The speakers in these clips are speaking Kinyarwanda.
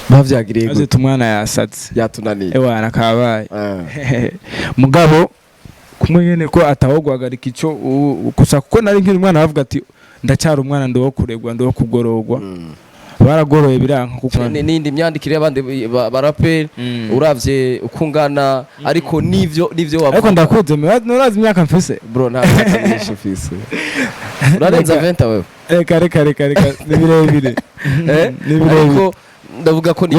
bavyagiriye aze tumwana yasaze yatunaniye ewana kabaye mugabo kumwe nyene ko atawogwagarika ico gusa kuko nari nkiri umwana bavuga ati ndacyari umwana ndo kuregwa ndo kugorogwa baragoroye biranka kuko nindi myandikire y'abandi baraperi uravye ukungana ariko nivyo wavuga ariko ndakuze nurazi imyaka mfise bro nta myinshi mfise urarenza 20 wewe reka ni birebire ariko ndavuga ko ni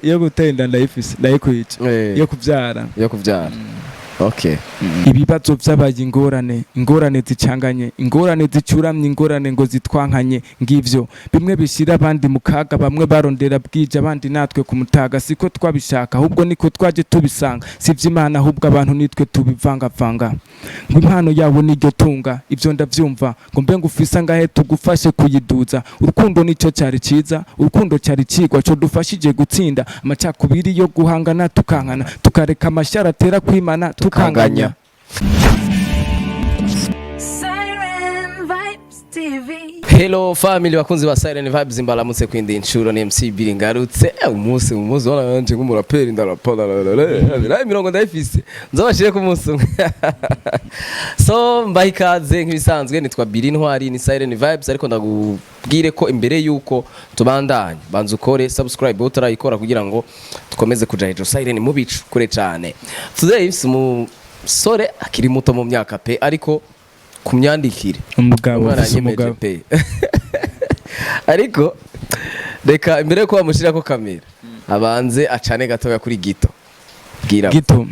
yo gutenda ndayifise ndayikwica yo kuvyara okay ibibazo by'abaye ingorane zicanganye ingorane zicuramye ingorane ngo zitwankanye ngivyo bimwe bishira abandi mukaga bamwe barondera bwije abandi natwe kumutaga siko twabishaka ahubwo niko twaje tubisanga sivyo Imana ahubwo abantu nitwe tubivanga ngo impano yawo niryo tunga ivyo ndavyumva ngo mbe ngufisa ngahe tugufashe kuyiduza urukundo nico cyari ciza urukundo cyari cigwa cyo dufashije gutsinda amacakubiri yo guhangana tukankana tukareka amashara atera kwimana tukanganya. Hello family bakunzi ba Siren Vibes imbalamutse kwindi inshuro ni MC Biringarutse umunsi wana yanje nk'umuraperi ndarapora la mirongo ndayifise nzabashire ku munsi so mbayikaze nk'ibisanzwe nitwa Birintwari ni Siren Vibes ariko ndagubwire ko imbere yuko tubandanye banza ukore subscribe utarayikora kugira ngo tukomeze kuja hejuru Siren mu bicu kure cyane today umusore akiri muto mu myaka pe ariko kumyandikire umugabo pe ariko reka imbere ko bamushira ko kamera abanze acane gatoya kuri gito bwira gito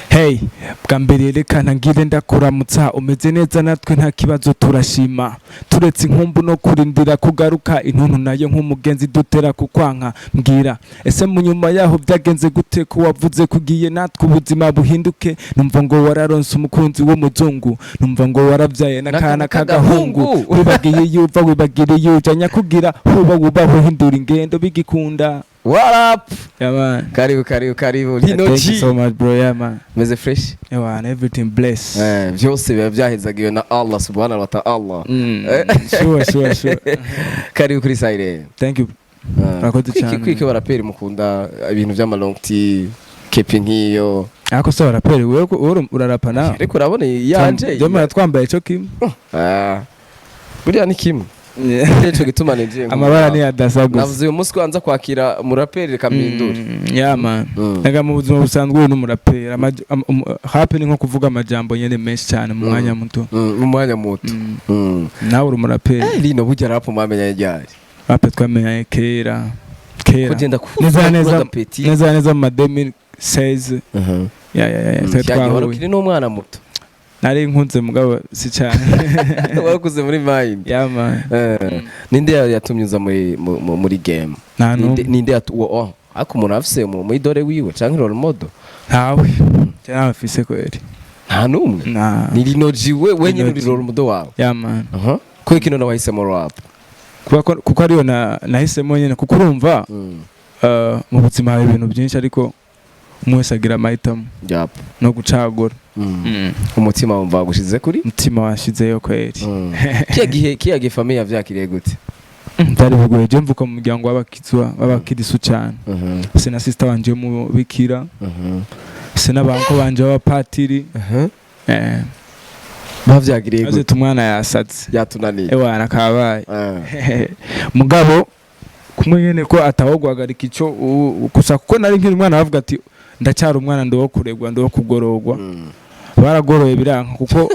hey bwa mbere reka ntangire ndakuramutsa umeze neza natwe nta kibazo turashima turetse inkumbu no kurindira kugaruka intuntu nayo nk'umugenzi dutera kukwanka mbwira ese mu nyuma yaho byagenze gute ko wavuze kugiye natwe ubuzima buhinduke numva ngo wararonse umukunzi w'umuzungu numva ngo waravyaye nakana kagahungu wibagiye yuva wibagiriye ujanya kugira huba wubaho hindura ingendo bigikunda. What up? Yeah man. Karibu. Lino G. Thank you so much bro, yeah man. Meze fresh? Yeah man, everything blessed. Byose biba byahezagiwe na Allah subhanahu wa ta'ala. Sure. Karibu kuri Siren. Thank you. Rakoze cyane. Kwiki baraperi mukunda ibintu by'amalongti kepi nkiyo. Ako so baraperi wewe urarapa na. Ariko urabona yanje. Joma twambaye cyo kimwe. Buriya ni kimwe. Cyo gituma nije amabara ni adasaguza navuze uyu munsi kwanza kwakira umuraperi kamindura yeah man naga mu buzima busanzwe n'umuraperi hapi ni nko kuvuga amajambo nyene menshi cyane mu mwanya muto nawe uri umuraperi Lino burya rap mwamenya yari rap twamenya kera kugenda neza mu mademi 16 yeah kiri no mwana muto nari nkunze mugabo si cyane wakuze muri mind yeah man ninde yatumyuza muri game ninde ako umuntu afise mu idore wiwe canke role model ntawe cyane afise kweri nta numwe ni Lino G wenye uri role model wawe yeah man ko kino na wahisemo rap kuko ariyo nahisemo nyene kuko urumva mu buzima hari ibintu byinshi ariko umwese agira amahitamo no gucagura umutima wumva gushize kuri umutima washizeyo kweri kiya famille yavyakiriye gute ndari bugoye je mvuka mu muryango w'abakirisu cyane se na sister wanje mu bikira se n'abanko banje b'abapatiri bavyagiriye gute aze tumwana yasaze yatunaniye ewana kabaye mugabo kumwe nyene ko atawogwagarika ico gusa kuko nari nkiri umwana bavuga ati ndacyari umwana ndo kuregwa ndo kugorogwa baragoroye biranka kuko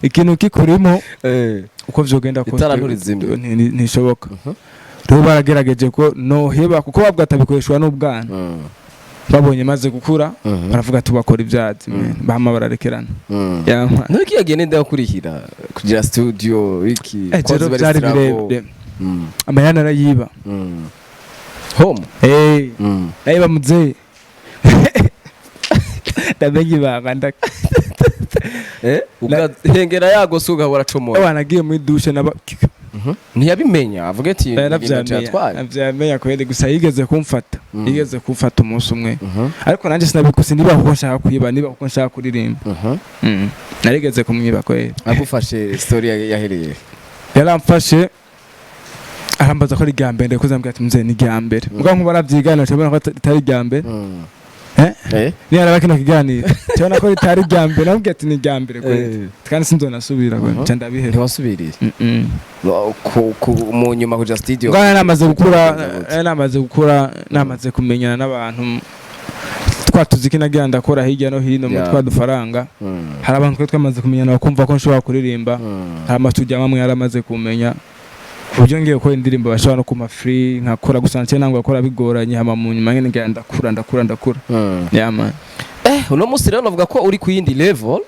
ikintu kikurimo uko vyogenda ko ntishoboka rero baragerageje ko no heba kuko babwa atabikoreshwa n'ubwana babonye maze gukura baravuga tubakora ivyatsi bama bararekerana no kiyagene nda kurihira kugira studio iki kozi bari birebire amayana arayiba home ayiba muzee ndamenye ibanga ugahengera yagosuga waracomoye wanagiye muri douche naba ntiyabimenya avuga ati navyamenya kwende gusa yigeze kumfata umunsi umwe ariko nanje sinabikusi niba kuko nshaka kwiba niba kuko nshaka kuririmba narigeze kumwiba kwende agufashe story yahereye yaramfashe arambaza ko ari rya mbere ko zambwira ati mzee ni rya mbere mugabo nkuba aravyigana cyabona ko itari rya mbere ni araba kino kiganiro cyabona ko itari rya mbere nabwiye ati ni rya mbere kweli kandi sinzonasubira kweli cyane ndabihera ntiwasubiriye mu nyuma kuja studio ngana namaze gukura namaze kumenyana n'abantu twatuziki nagira ndakora hirya no hino mu twadufaranga hari abantu twe twamaze kumenyana bakumva ko nshobora kuririmba hari amatudio amwe yaramaze kumenya kubyo ngiye ko indirimbo bashobora no kuma free nkakora gusa nce nangwa gukora bigoranye hama mu nyuma ngene ngenda ndakura yeah man uno musi rero navuga ko uri ku yindi level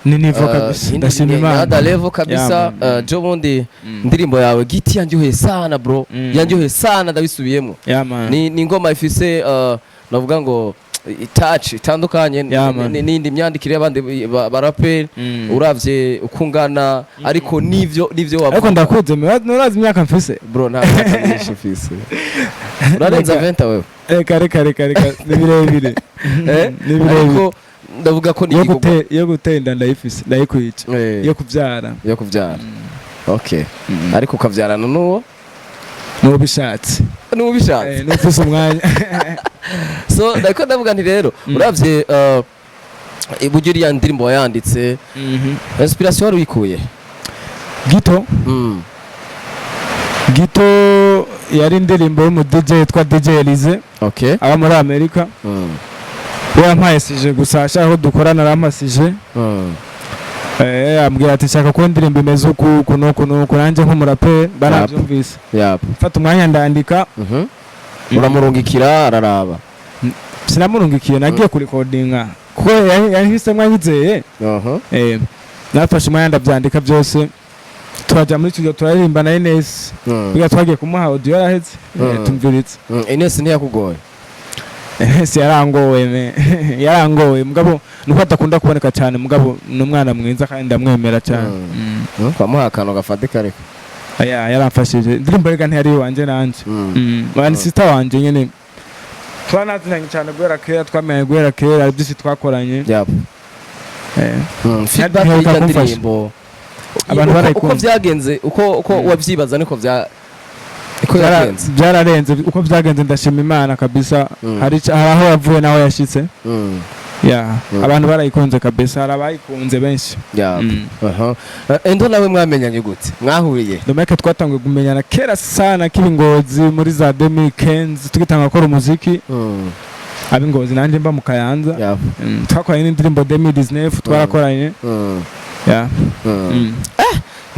ni nivo kabisa ndashima Imana nada level kabisa jo bundi indirimbo yawe giti yanjyoheye sana bro yanjyoheye sana ndabisubiyemo yeah man ni ngoma ifise navuga ngo touch itandukanye n'indi myandikire y'abandi baraperi uravye ukungana ariko nivyo wavuga ariko ndakuze nurazi imyaka mfise bro nta myaka myinshi mfise urarenza 20 wewe reka ni birebire ariko ndavuga ko ni yo gutenda ndayifise ndayikwica yo kuvyara okay ariko ukavyarana n'uwo n'ubishatse n'ufise umwanya so ndako ndavuga nti rero uravye iburyo iriya ndirimbo wayanditse inspiration wari wikuye Gito yari indirimbo y'umu DJ yitwa DJ Elize aba muri Amerika yampaye sije gusa ashaka ko dukorana arampasije ambwira ati shaka ko indirimbo imeze uku nanje nk'umuraperi barabyumvise fata umwanya ndandika uramurungikira araraba sinamurungikiye nagiye kuri recordinga kuko yahise mwanyizeye nafashe umwanya ndabyandika byose twaja muri studio turaririmba na Ines biga twagiye kumuha audio yaraheze tumviritse Ines ntiyakugoye Ines yarangoye mugabo nuko atakunda kuboneka cyane mugabo n'umwana mwiza kandi ndamwemera cyane kwamuha akantu gafatika ariko yaramfashije indirimbo rega ntiyari wanje nanje bani sister wanje nyene twanazinanye cyane guhera kera twamenye guhera kera byinshi twakoranye feedback y'indirimbo abantu barayikunda uko byagenze uko wabyibaza niko byararenze uko byagenze ndashima Imana kabisa hari aho yavuye naho yashitse abantu barayikunze kabisa arabayikunze benshi endo nawe mwamenyanye gute mwahuriye domeke twatangiye kumenyana kera sana k'ibingozi muri za 2015 tugitanga gukora umuziki abingozi nanje mba mu Kayanza twakoranye n'indirimbo 2019 twarakoranye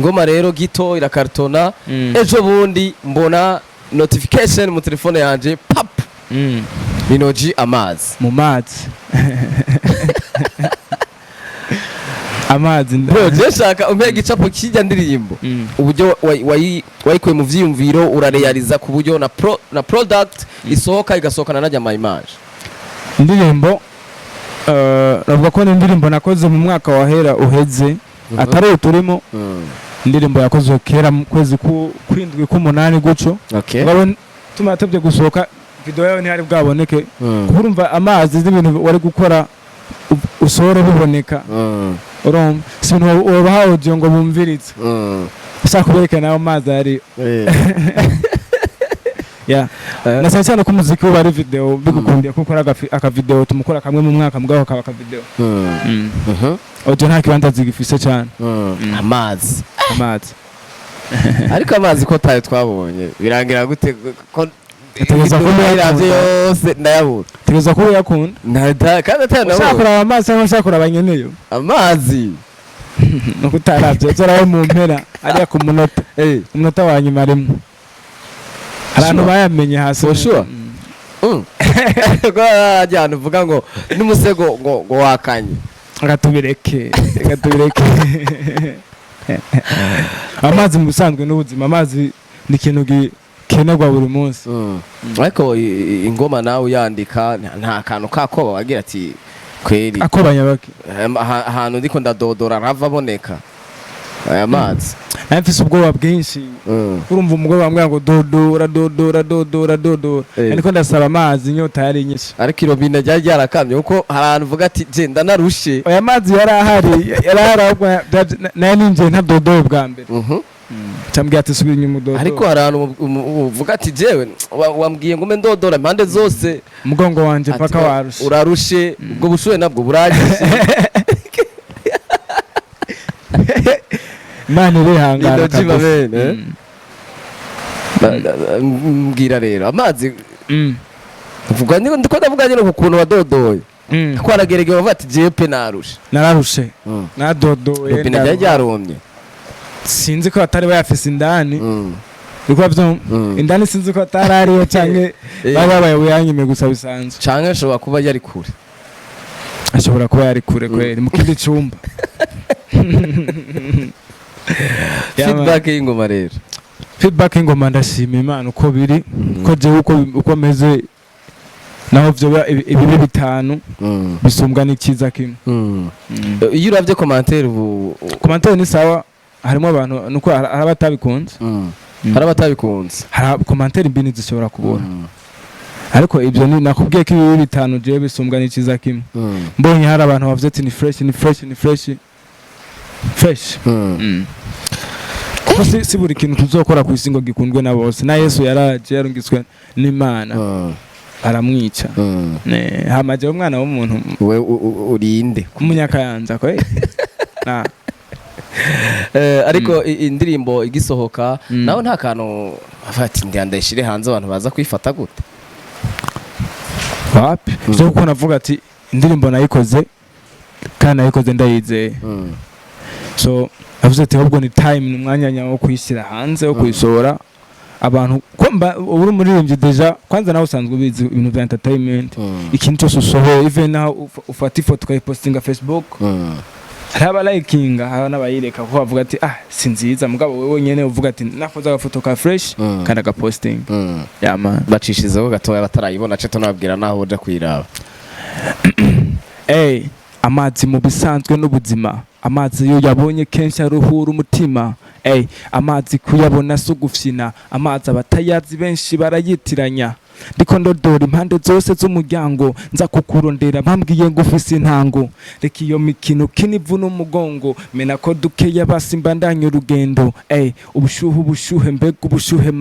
ngoma rero Gito irakartona ejo bundi mbona notification mu telefone yanje pap Lino G amazi mu mazi amazi bro nshaka umpega icapo kijya ndirimbo uburyo wayikuye mu vyiyumviro urarealiza ku buryo na product isohoka igasohokana najya my image indirimbo navuga ko indirimbo nakoze mu mwaka wahera uheze atari uturimo indirimbo yakoze kera mu kwezi kwindwi k'umunani guco ngabo tumatebye gusohoka video yawe ntihari bwaboneke kurumva amazi z'ibintu wari gukora usore biboneka urumva sintu ubaha audio ngo bumviritse ushaka kubereka nawe amazi ari nasa cyane ko umuziki wo bari video bigukundiye ko ukora aka video tumukora kamwe mu mwaka mugabo kaba aka video audio nta kibanza zigifise cyane amazi ariko amazi ko tayo twabonye birangira gute ko tegeza ko yaravye yose ndayabura tegeza ko yakunda nda kandi atana ushakura amazi cyangwa ushakura abanyeneyo amazi no kutaravye zarawe mu mpera ari ku munota umunota wa nyuma rimwe abantu bayamenye hasi for sure ajyana uvuga ngo n'umusego ngo wakanye agatubireke amazi mu bisanzwe n'ubuzima amazi ni ikintu gikenerwa buri munsi ariko ingoma nawe yandika nta kantu kakoba wagira ati kweri akobanya baki ahantu ndiko ndadodora rava boneka aya mazi mfise ubwoba bwinshi urumva umugore bamwe ngo dodora ariko ndasaba amazi inyota yari nyinshi ariko irobine ryari ryarakamye kuko hari ahantu uvuga ati genda narushe aya mazi yari ahari nayo ninjiye ntadodoye bwa mbere cyambwiye ati subira inyuma udodo ariko hari ahantu uvuga ati jewe wambwiye ngo ume ndodora impande zose umugongo wanje paka warushe urarushe ubwo bushuhe nabwo buragije Imana irihangana Lino G bene mbwira rero amazi uvuga ndiko ndavuga nyine ku kuntu wadodoye ko aragerege bavuga ati jewe pe narushe nadodoye robine ryari ryaromye sinzi ko atari bayafise indani biko byo indani sinzi ko atarariyo canke babaye uyanyime gusa bisanzwe canke ashobora kuba yari kure ashobora kuba yari kure kweri mu kindi cyumba feedback y'ingoma rero feedback y'ingoma ndashima Imana uko biri ko je uko meze naho byo ibibi bitanu bisumbwa n'ikiza kimwe iyo uravye commentaire ni sawa harimo abantu nuko arabatabikunze hari commentaire mbini zishobora kubona ariko ibyo ni nakubwiye ko ibibi bitanu je bisumbwa n'ikiza kimwe mbonye hari abantu bavuze ati ni fresh si buri kintu tuzokora ku isi ngo gikundwe na bose na Yesu yaraje yarungitswe n'Imana aramwica hamaje umwana w'umuntu we urinde umunyakayanza ko ariko indirimbo igisohoka naho nta kantu afati ndandashire hanze abantu baza kwifata gute wapi cyo kuko navuga ati indirimbo nayikoze kandi nayikoze ndayizeye so avuze ati ahubwo ni time ni umwanya wo kwishyira hanze wo kwisohora abantu uri umuririmbyi deja kwanza nawe usanzwe ubizi ibintu bya entertainment ikintu cyose usohoye even naho ufata ifoto ukayipostinga Facebook hari abalikinga hari n'abayireka kuko bavuga ati si nziza mugabo wewe nyene uvuga ati nafoza agafoto ka fresh kandi agaposting man bacishizeho gatoya batarayibona cyo tunabwira naho uja kwiraba amazi mu bisanzwe n'ubuzima amazi yo yabonye kenshi aruhura umutima amazi kuyabona sugufyina amazi abatayazi benshi barayitiranya ndiko ndodora impande zose z'umuryango nza kukurondera bambwiye ngo ufise intango reka iyo mikino kinivu n'umugongo mena ko dukeya basimba ndanye urugendo ubushuhe mbega ubushuhe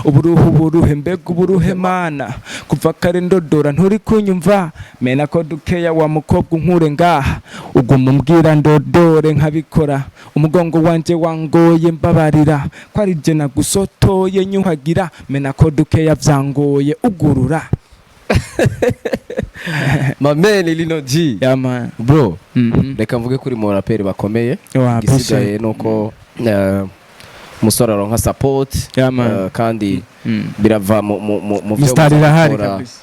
uburuhe mbega uburuhe mana kuva kare ndodora nturi kunyumva mena ko dukeya wa mukobwa unkure ngaha uguma umbwira ndodore nkabikora umugongo wanje wangoye mbabarira ko ari je nagusotoye nyuhagira mena ko dukeya vyango ugurura mamene Lino G bro reka mvuge kuri mu raperi bakomeye gisigaye nuko umusore aronka support kandi birava mu byo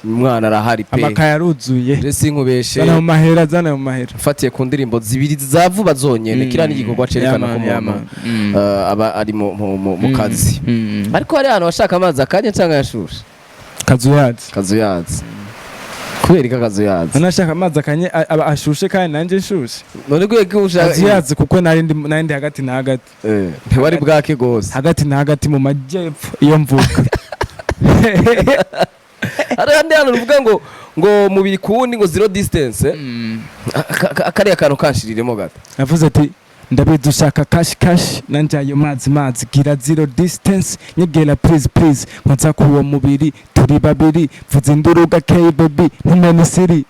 umwana arahari pe amakayaruzuye resi nkubeshe zana mu mahera fatiye ku ndirimbo zibiri zavuba zonyene kira n'igikorwa cerekana ko umuntu aba ari mu kazi ariko hari ahantu bashaka amazi akanya cyangwa yashusha kazuyazi kubera ko kazuyazi anashaka amazi akanye aba ashushe kandi nanje nshushe none gwe kushaka kazuyazi kuko narindi hagati na hagati ntiwari bwake gose hagati na hagati mu majyepfo iyo mvuka arandi hano uvuga ngo mubiri kundi ngo zero distance akari akantu kanshiriremo gato avuze ati ndabizi ushaka kashi nanje ayo mazi gira zero distance nyegera please nkonza ku uwo mubiri turi babiri vuze induruga K baby ntumene siri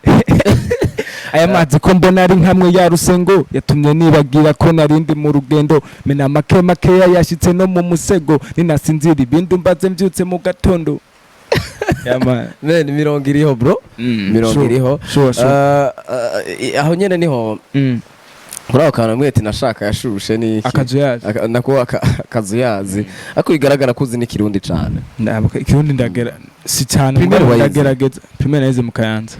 aya mazi ko mbona ari nkamwe ya rusengo yatumye nibagira ko narindi mu rugendo mena make yashitse no mu musego ninasinzira ibindi mbaze mbyutse mu gatondo men mirongo iriho bro mirongo iriho aho nyene niho Uraho kana mwete nashaka yashushe ni akazuyazi nako akazuyazi ako bigaragara kuzi ni kirundi cyane ndabuka ikirundi ndagera si cyane ndagerageza primera yize mu Kayanza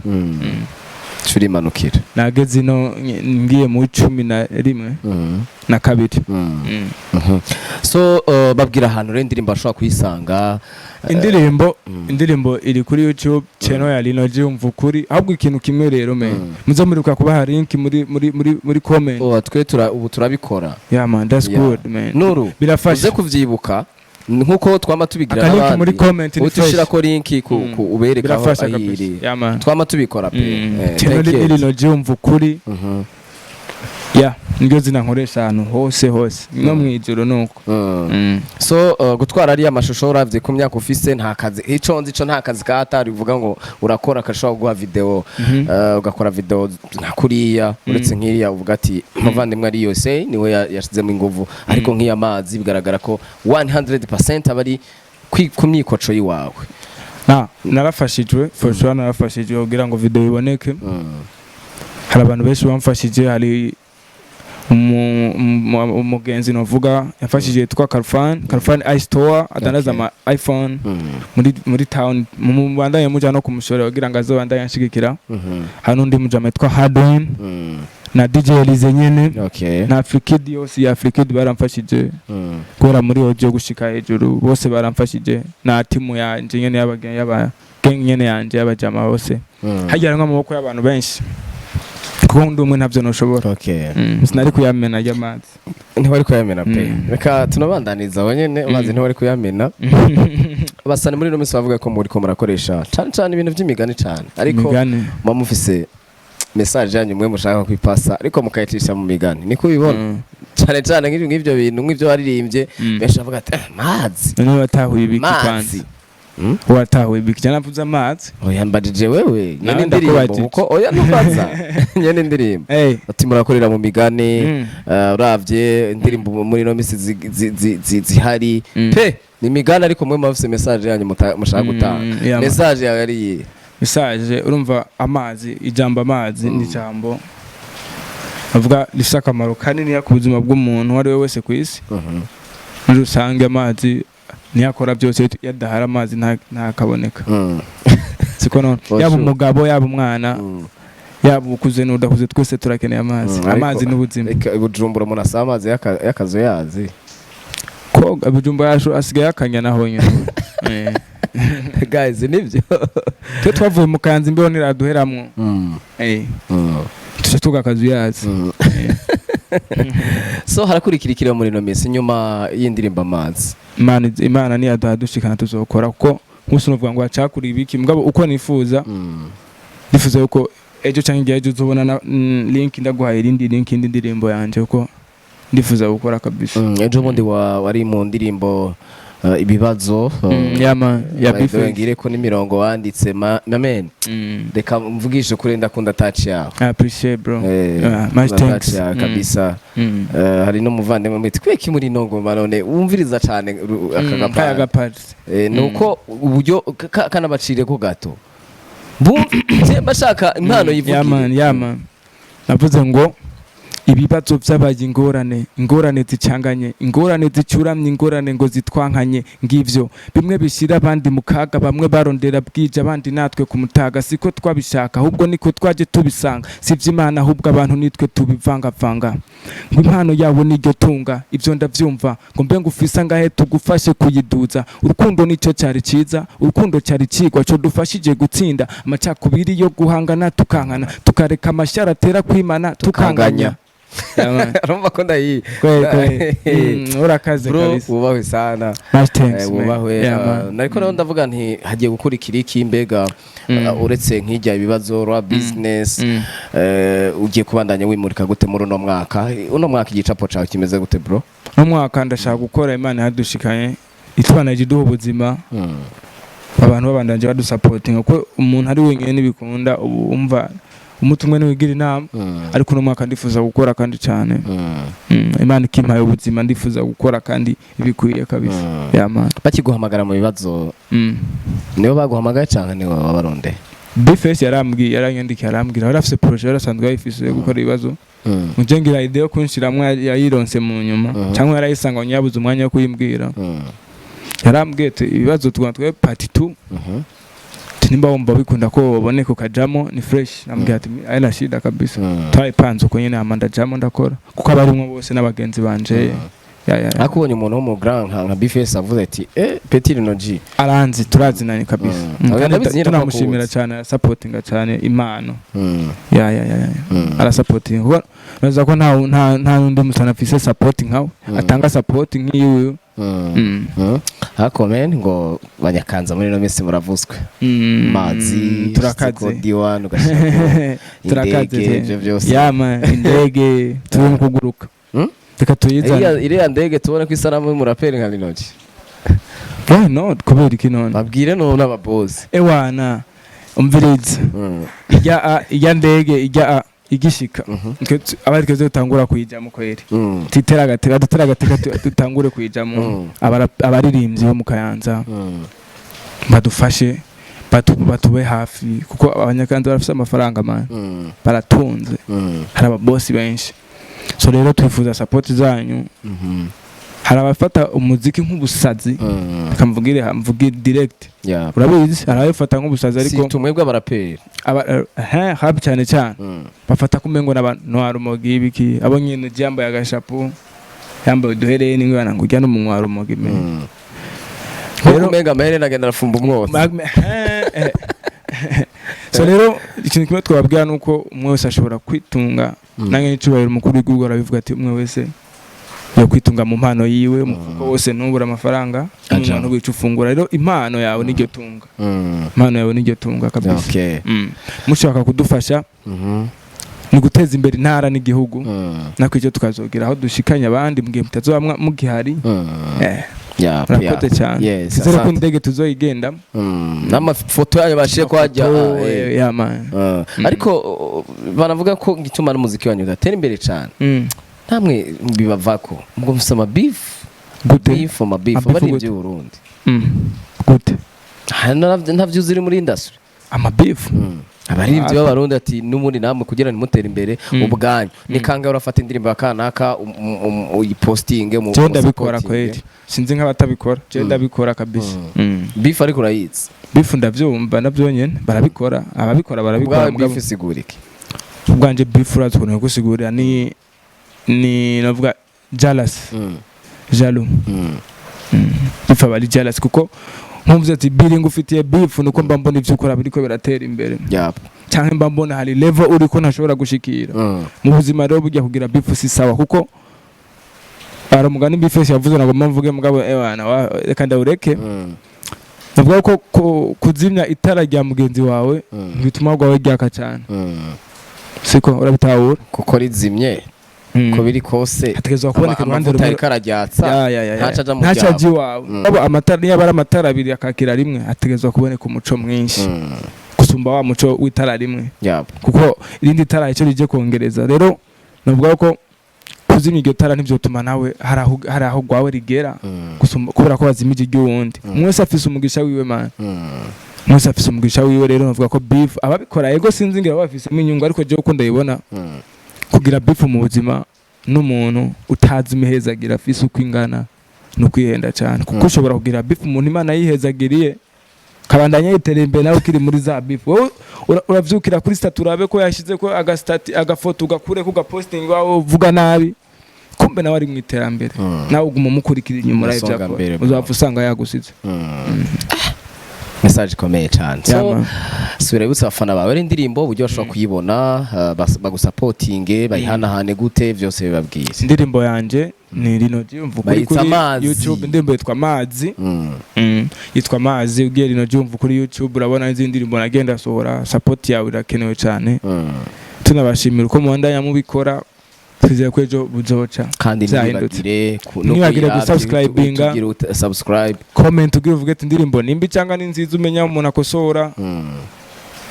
curi manukira nageze ino ngiye mu 11 na kabiri. So babwira ahantu rero indirimbo ashobora kuyisanga. Indirimbo iri kuri YouTube channel ya Lino G umva ukuri, ahubwo ikintu kimwe rero muze muriruka kubaha link muri comment. Twe ubu turabikora. Yeah man, that's good man. Nuru birafashe kuvyibuka nkuko twama tubigira n'abandi muri comment utushira ko link ubereka aho ayiri twama tubikora pe. Channel Lino G umva ukuri. Niryo zina nkoresha ahantu hose no mwijoro nuko. So gutwara ari amashusho uravye ku myaka ufise nta kazi ico nta kazi katari uvuga ngo urakora akashobora guha video ugakora video nka kuriya uretse nkiriya uvuga ati muvandimwe ari yose niwe yashizemo inguvu ariko nk'iya amazi bigaragara ko 100% abari ku myikoco yiwawe. Narafashijwe for sure, narafashijwe kugira ngo video iboneke. Hari abantu benshi bamfashije, hari umugenzi novuga yafashije yitwa Carfan iStore adanaza ama iPhone muri town mu bandanye muja no kumushora kugira ngo azobandanye yanshigikira. Hano ndi mujama yitwa Hardwin na DJ Elize nyene na Afrikid yose ya Afrikid baramfashije gora muri audio gushika hejuru, bose baramfashije na timu yanje nyene gang nyene yanje y'abajama bose. Hajya nk'amaboko y'abantu benshi kuko ndi umwe ntavyo noshobora. Sinari kuyamena y'amazi, ntibari kuyamena pe. Reka tunabandaniza abanyene amazi ntibari kuyamena. Basane muri no misi bavuga ko muri ko murakoresha cyane ibintu by'imigani cyane, ariko mufise message yanyu mwe mushaka kwipasa ariko mukayicisha mu migani, niko ubibona cyane nk'ivyo bintu nk'ivyo waririmbye benshi bavuga ati amazi none watahuye ibiki kwanza. Watahuye ibiki cyane avuze amazi. Oya mbajije wewe nyene ndirimbo uko oya nubaza nyene ndirimbo ati murakorera mu migani. Uravye indirimbo muri no misi zihari pe ni migani, ariko mwe mufise message yanyu mushaka gutanga. Message yawe ari message urumva amazi, ijambo amazi ni jambo avuga rifite akamaro kanini ku buzima bw'umuntu wari we wese ku isi. Muri rusange amazi niyakora byose, yadahara amazi ntakaboneka. Siko none yaba umugabo yaba umwana yaba ukuze n'udakuze twese turakeneye amazi. Amazi n'ubuzima. Bujumbura umuntu asaba amazi yakazo yazi ko Bujumbura yasho asigaye akanya naho nyine. Guys nibyo twe twavuye mu kanzi mbeho niraduheramwo. Tuje tugakazu yazi. So harakurikirikira muri no misi nyuma y'indirimbo amazi. Imana ni yadushikana tuzokora kuko nkusi novuga ngo acakuri ibiki mugabo uko nifuza uko ejo canke igihe ejo uzobona link ndaguhaye indi ndirimbo yanje uko ndifuza gukora kabisa. Ejo bundi wari mu ndirimbo ibibazo ya bifengire ko n'imirongo wanditse mamen reka mvugishe kuri ndakunda touch yawe. I appreciate bro. Much thanks kabisa. Hari no muvandimwe mwiti kweki muri nongo marone wumviriza cyane akagapari nuko uburyo kanabacire ko gato bumve bashaka impano yivugira. Yama navuze ngo ibibazo by'abaye ingorane zicanganye, ingorane zicuramye, ingorane ngo zitwankanye, ngivyo bimwe bishira abandi mu kaga, bamwe barondera bwije abandi natwe ku mutaga. Siko twabishaka ahubwo niko twaje tubisanga, sivyo Imana ahubwo abantu nitwe tubivangavanga. Ngo impano yawe niryo tunga, ivyo ndavyumva ngo mbe ngufisa ngahe tugufashe kuyiduza. Urukundo nico cyari ciza, urukundo cyari cigwa cyo dufashije gutsinda amacakubiri yo guhangana tukankana, tukareka amashara atera kwimana tukanganya. Rumba ko ndayi urakaze kabisa. Ubahwe sana. Ubahwe nariko naho ndavuga nti hagiye gukurikira iki mbega uretse nk'ijya ibibazo rwa business ugiye kubandanya wimurika gute muri uno mwaka igicapo cawe kimeze gute bro? No mwaka ndashaka gukora Imana yadushikanye itwanaje duho ubuzima abantu babandanje badusupporting uko umuntu ari wenyene nibikunda umva umutumwe niwigira inama ariko no mwaka ndifuza gukora kandi cyane. Imana ikimpaye ubuzima ndifuza gukora kandi ibikwiye kabisa. Yama bakiguhamagara mu bibazo niyo baguhamagaye cyane niwe wabaronde. Bifese yaranyandikiye arambwira arafise projet yarasanzwe yifise gukora ibibazo mujengira idea kunshiramwe yayironse mu nyuma cyangwa yarayisanga nyabuze umwanya wo kuyimbwira. Yarambwiye ibibazo twatwe part 2 nimba wumva bikunda ko baboneka ukajamo ni fresh nambwira ati aina shida kabisa twayipanze uko nyene amanda jamo ndakora kuko abarimwe bose n'abagenzi banje akubonye umuntu wo mu grand nka bifese avuze ati Petit Lino G aranzi turazinanye kabisa tunamushimira cyane supportinga cyane impano ara supporting naza ko nta nundi musana afise supporting nkawe atanga supporting nk'iyo hakomen ngo banyakanza muri no mesi muravuzwe amazi turakaze diwani ugashaka turakaze yama indege turi kuguruka reka tuyizana iriya ndege tubona ko isanamu y'umuraperi nka Lino G why not kubera iki none babwire no n'ababozi ewana umviriza ijya ndege ijya igishika abari keze utangura kuyijamo kweri titera gatera dutangure kuyijamo abaririmbyi bo mu Kayanza badufashe batube hafi kuko abanyakanza barafite amafaranga man baratunze hari ababosi benshi so rero twifuza support zanyu hari abafata umuziki nk'ubusazi mvuge direct urabizi hari abafata nk'ubusazi ariko si tumwebwe abaraperi habi cyane bafata kumengo n'abantu harumogi ibiki abo nyine jambo yagashapu yambaye uduhereye n'ingwana ngo ujya no mu harumogi rero mega mahere nagenda rafumba umwotsi so rero ikintu kimwe twababwira nuko umwe wese ashobora kwitunga nange n'icubahiro umukuru w'igihugu arabivuga ati umwe wese yo kwitunga mu mpano yiwe umufuko wose ntubura amafaranga umuntu wica ufungura rero impano yawe niryo tunga impano yawe niryo tunga kabisa mushaka kudufasha ni guteza imbere intara n'igihugu nako icyo tukazogira aho dushikanya abandi mugihe mutazoba mugihari murakoze cyane sizere ko indege tuzoyigenda n'amafoto yayo bashiye kwajya ariko banavuga ko gituma n'umuziki wanyu udatera imbere cyane namwe bibavako mugomba gusoma beef bari ibyo Burundi gute ntavyo uziri muri industry amabeef abaririmbyi b'abarundi ati n'umundi namwe kugira ngo mutere imbere ubwanyu ni kanga urafata indirimbo yakanaka uyipostinge mu je ndabikora kweli sinzi nk'abatabikora je ndabikora kabisa beef ariko urayitse beef ndavyumva navyo nyene barabikora ababikora barabikora beef sigurike ubwanje beef urazikora gusigurira ni navuga jealous jaloux beef abari jealous kuko nkumvuze ati biringa ufitiye beef nuko mba mbona ivyo ukora biriko biratera imbere cyangwa mba mbona hari level uriko ntashobora gushikira mu buzima rero bujya kugira beef si sawa kuko baramugana beef yavuze nago mvuge mugabo ewana reka ndawureke navuga ko kuzimya itara rya mugenzi wawe bituma gwawe ryaka cyane siko urabitahura kuko rizimye ko biri kose hategezwa kuboneka rwanda rumwe karajyatsa ntacaji wawe abo amatara yabara amatara abiri akakira rimwe hategezwa kuboneka umuco mwinshi gusumba wa muco w'itara rimwe kuko irindi tara icyo rije kongereza rero navuga ko kuzimya iryo tara nivyo tuma nawe hari aho gwawe rigera gusumba kubera ko bazimije iry'uwundi mwese afise umugisha wiwe man mwese afise umugisha wiwe rero navuga ko beef ababikora yego sinzi ngira bafise inyungu ariko je uko ndayibona kugira beef mu buzima n'umuntu utazi imihezagira afise uko ingana no kwihenda cyane kuko ushobora kugira beef umuntu Imana yihezagiriye kabandanya yiterembe nawe kiri muri za beef wowe uravyukira kuri status urabe ko yashize ko agafoto ugakure ko gaposting wawe uvuga nabi kumbe nawe ari mu iterambere nawe uguma mukurikira inyuma live yako uzapfa usanga yagusize message komeye cyane so sura yibutsa abafana bawe indirimbo uburyo bashobora kuyibona bagusupportinge bayihanahane gute byose bibabwiye indirimbo yanje ni Lino G kuri YouTube indirimbo yitwa amazi yitwa amazi ugiye Lino G kuri YouTube urabona izindi ndirimbo nagenda sohora support yawe irakenewe cyane tunabashimira uko muhandanya mubikora twizeye ko ejo buzoca kandi nibagire subscribe comment ugira uvuge ati indirimbo nimbi cyangwa ni nziza umenya umuntu akosora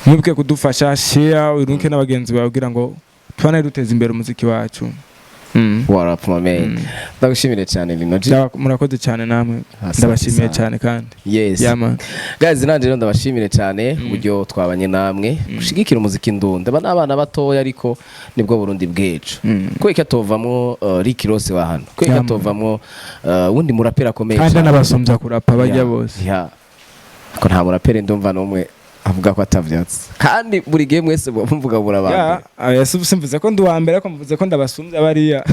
mwebwe kudufasha share uruke n'abagenzi bawe kugira ngo tubane duteza imbere umuziki wacu What up, man? Ndagushimire cyane Lino G. Murakoze cyane namwe. Ndabashimiye cyane kandi. Yes. Yeah, man. Guys, nanje rero ndabashimire cyane uburyo twabanye namwe. Gushigikira umuziki ndunde. Abana batoya ariko nibwo Burundi bwejo. Kweka tovamo Rick Ross wa hano. Kweka tovamo wundi murapera akomeye cyane. Kandi nabasumza kurapa bajya bose. Yeah. Ko nta murapera ndumva nomwe avuga ko atavyatsi kandi buri gihe mwese mvuga burabande simvuze ko ndi wa mbere ariko mvuze ko ndabasumbya bariya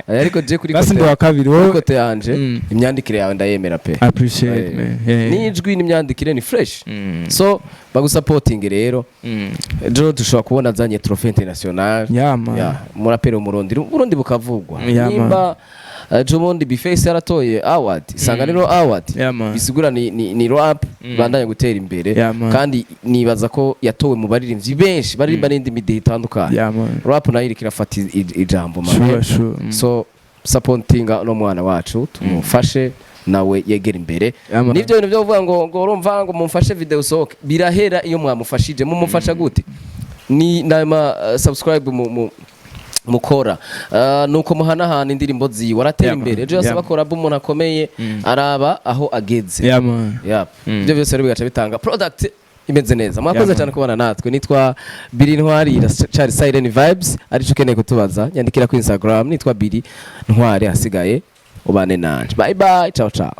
ariko je kuri basi ndi wa kabiri wowe kote yanje imyandikire yawe ndayemera pe appreciate n'ijwi n'imyandikire ni fresh so bagusupporting rero ejo dushobora kubona zanye trophée international murapere umurundi bukavugwa nimba Jomondi Bface yaratoye award isanganiro award bisigura ni rap bandanye gutera imbere kandi nibaza ko yatowe mu baririmbyi benshi baririmba n'indi midi itandukanye rap nayo irafata ijambo mane so supporting no mwana wacu tumufashe nawe yegera imbere nivyo bintu byo kuvuga ngo urumva ngo mumfashe video soke birahera iyo mwamufashije mumufasha gute ni nama subscribe mukora nuko muhanahana indirimbo ziwe waratera imbere ejo yasaba ko rabo umuntu akomeye araba aho ageze ibyo byose rero bigaca bitanga product imeze neza mwakoze cyane kubana natwe nitwa Biri Ntwari Charles Siren Vibes arico keneye kutubaza nyandikira ku Instagram nitwa Biri Ntwari hasigaye ubane nanje bye bye ciao ciao